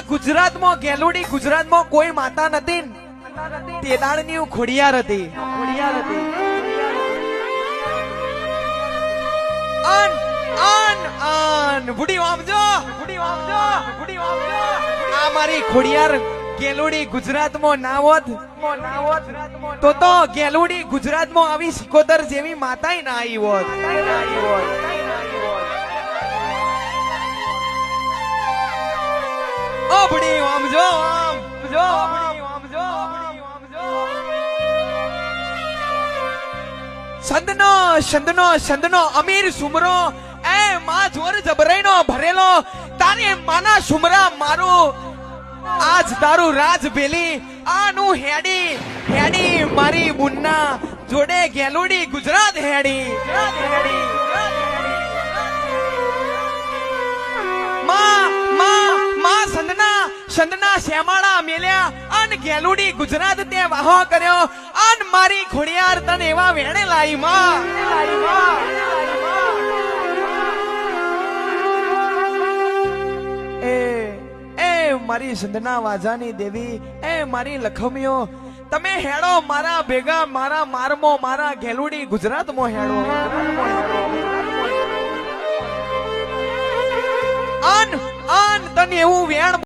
ગુજરાતમાં ગેલુડી ગુજરાતમાં કોઈ માતા નથી તેદાળની ખોડિયાર હતી અન અન અન બુડી વામજો આ મારી ખોડિયાર ગેલુડી ગુજરાતમાં ના હોત તો ગેલુડી ગુજરાતમાં આવી સિકોદર જેવી માતાય ના આવી હોત ઓ બુડી વામજો સંદનો અમીર સુમરો એ માં જોર જબરાઈનો ભરેલો તારે માના સુમરા મારું આજ તારું રાજ ભેલી આનું હેડી મારી મુન્ના જોડે ગેલુડી ગુજરાત હેડી માં સંદના શ્યામાળા મેલ્યા અન ગેલુડી ગુજરાત તે વાહો કર્યો અન મારી ખોડિયાર તને એવા વેણે લાઈ માં મારી સંદના વાજાની દેવી એ મારી લખમીઓ તમે હેડો મારા ભેગા મારા મારમો મારા ગેલુડી ગુજરાતમાં હેડો અન તને એવું વેણ